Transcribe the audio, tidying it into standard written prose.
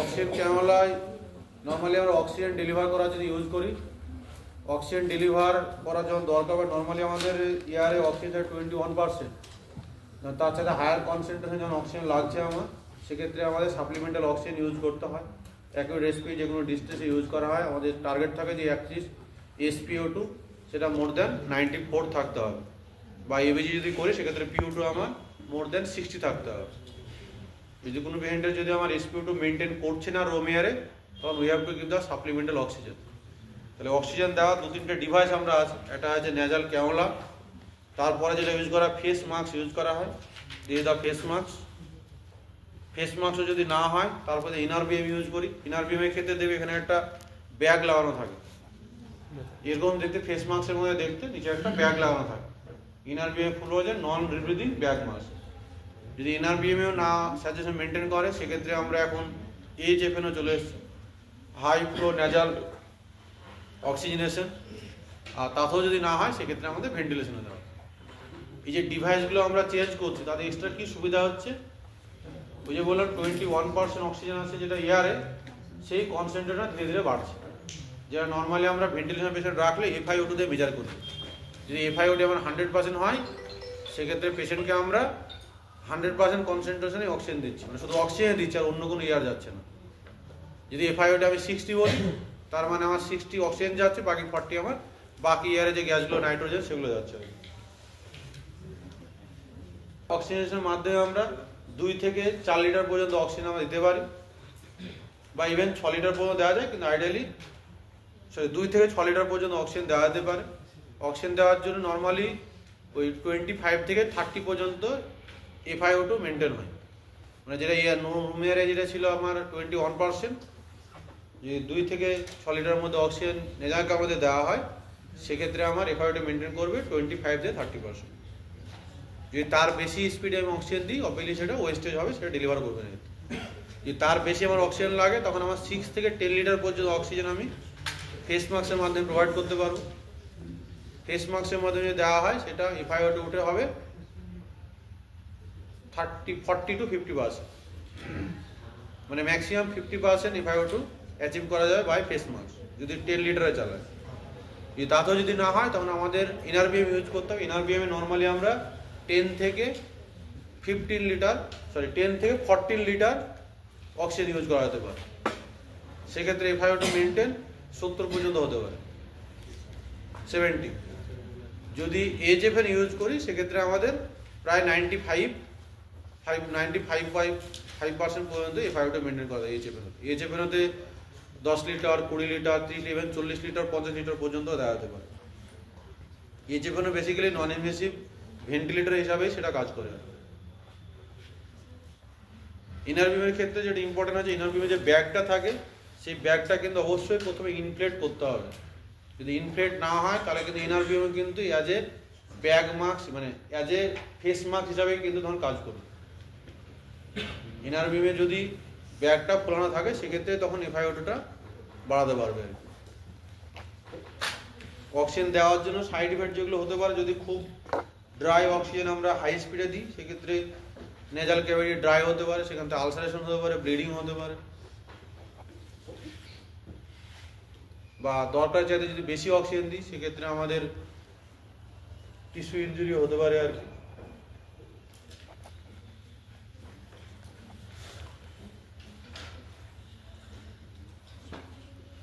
Oxygen ক্যানোলায় normally আমরা oxygen deliver করার জন্য ইউজ করি। অক্সিজেন ডেলিভার করার জন্য দরকার হয় নর্মালি আমাদের এয়ারে অক্সিজেন 21%, তার সাথে হায়ার কনসেন্ট্রেশন যখন অক্সিজেন লাগছে আমার, সেক্ষেত্রে আমাদের সাপ্লিমেন্টাল অক্সিজেন ইউজ করতে হয়। অ্যাকিউট রেসপিরেটরি যে কোনো ডিস্টেন্সে ইউজ করা হয়। আমাদের টার্গেট থাকে যে অ্যাটলিস্ট SpO2 সেটা মোর দ্যান 94 থাকতে হবে, বা এবিজি যদি করি সেক্ষেত্রে PO2 আমার মোর দ্যান 60 থাকতে হবে। যদি কোনো পেশেন্টের যদি আমার SpO2 মেনটেন করছে না রুম এয়ারে, তখন we have to give the supplemental oxygen. তাহলে অক্সিজেন দেওয়া 2-3টে ডিভাইস আমরা আছে। এটা আছে নেজাল ক্যানোলা, তারপরে যেটা ইউজ করা ফেস মাস্ক ইউজ করা হয়, দিয়ে দাও ফেস মাস্ক। ফেস মাস্কও যদি না হয় তারপরে ইনার বিএম ইউজ করি। ইনার বিএমের ক্ষেত্রে দেখবে এখানে একটা ব্যাগ লাগানো থাকে, এরকম দেখতে ফেস মাস্কের মধ্যে দেখতে নিচে একটা ব্যাগ লাগানো থাকে। ইনার বিএম ফুল হয়ে যায় নন রিব্রিদিং ব্যাগ মাস্ক। যদি ইনার বিএমেও না স্যাচুরেশন মেনটেন করে সেক্ষেত্রে আমরা এখন HFNO চলে এসেছি, হাই ফ্লো নেজাল অক্সিজেনেশন। আর তাতেও যদি না হয় সেক্ষেত্রে আমাদের ভেন্টিলেশনে দেওয়া। এই যে ডিভাইসগুলো আমরা চেঞ্জ করছি তাতে এক্সট্রা কী সুবিধা হচ্ছে, ওই যে বললাম 21% অক্সিজেন আছে যেটা এয়ারে, সেই কনসেন্ট্রেশনটা ধীরে ধীরে বাড়ছে। যেটা নর্মালি আমরা ভেন্টিলেশন পেশেন্ট রাখলে FiO2 দিয়ে মেজার করি। যদি FiO2 আমার 100% হয় সেক্ষেত্রে পেশেন্টকে আমরা 100% কনসেন্ট্রেশনে অক্সিজেন দিচ্ছি, মানে শুধু অক্সিজেন দিচ্ছি আর অন্য কোনো এয়ার যাচ্ছে না। যদি FiO2 আমি 60 বলি, তার মানে আমার 60 অক্সিজেন যাচ্ছে, বাকি 40 আমার বাকি এয়ারে যে গ্যাসগুলো নাইট্রোজেন সেগুলো যাচ্ছে। অক্সিজেনের মাধ্যমে আমরা 2 থেকে 4 লিটার পর্যন্ত অক্সিজেন আমরা দিতে পারি, বা ইভেন 6 লিটার পর্যন্ত দেওয়া যায়, কিন্তু আইডিয়ালি 2 থেকে 6 লিটার পর্যন্ত অক্সিজেন দেওয়া যেতে পারে। অক্সিজেন দেওয়ার জন্য নর্মালি ওই 25 থেকে 30 পর্যন্ত FiO2 মেনটেন হয়, মানে যেটা রুম এয়ারে যেটা ছিল আমার 21%, যে 2 থেকে 6 লিটারের মধ্যে অক্সিজেন নেজালকে আমাদের দেওয়া হয়, সেক্ষেত্রে আমার FiO2 মেনটেন করবে 25 থেকে 30%। যদি তার বেশি স্পিডে আমি অক্সিজেন দিই অবভিয়াসলি সেটা ওয়েস্টেজ হবে, সেটা ডেলিভার করবে না। যদি তার বেশি আমার অক্সিজেন লাগে তখন আমার 6 থেকে 10 লিটার পর্যন্ত অক্সিজেন আমি ফেস মাস্কের মাধ্যমে প্রোভাইড করতে পারবো। ফেস মাস্কের মাধ্যমে যদি দেওয়া হয় সেটা FiO2 উঠে হবে 40 to 50%, মানে ম্যাক্সিমাম 50% FiO2 অ্যাচিভ করা যায় বাই ফেস মাস্ক যদি 10 লিটারে চালায়। যদি তাতেও যদি না হয় তখন আমাদের ইনার বিএম ইউজ করতে হবে। ইনার বিএমে নর্মালি আমরা 10 থেকে 14 লিটার অক্সিজেন ইউজ করা যেতে পারে। সেক্ষেত্রে FiO2 মেনটেন 70 পর্যন্ত হতে পারে, 70। যদি HFN ইউজ করি সেক্ষেত্রে আমাদের প্রায় 95% পর্যন্ত FiO2 মেনটেন করা যায় HFNOতে 10 litre, 20 litre, 30 litre, 40 litre, 50 litre পর্যন্ত দেওয়া যেতে পারে। HFNO basically non invasive ventilator হিসাবে সেটা কাজ করে। ইনার বিমের ক্ষেত্রে যেটা ইম্পর্টেন্ট আছে, ইনার বিমে যে ব্যাগটা থাকে সেই ব্যাগটা কিন্তু অবশ্যই প্রথমে ইনফ্লেট করতে হবে। যদি ইনফ্লেট না হয় তাহলে কিন্তু ইনার বিমে কিন্তু অ্যাজ এ ব্যাগ মাস্ক, মানে অ্যাজ এ ফেস মাস্ক হিসাবে কিন্তু তখন কাজ করবে। ইনার বিমে যদি ব্যাগটা খোলানো থাকে সেক্ষেত্রে তখন FiO2টা বাড়াতে পারবে। অক্সিজেন দেওয়ার জন্য সাইড ইফেক্ট যেগুলো হতে পারে, যদি খুব ড্রাই অক্সিজেন আমরা হাই স্পিডে দিই সেক্ষেত্রে নেজাল ক্যাভিটি ড্রাই হতে পারে, সেখান থেকে আলসারেশন হতে পারে, ব্লিডিং হতে পারে, বা দরকার চাইতে যদি বেশি অক্সিজেন দিই সেক্ষেত্রে আমাদের টিস্যু ইনজুরি হতে পারে আর কি।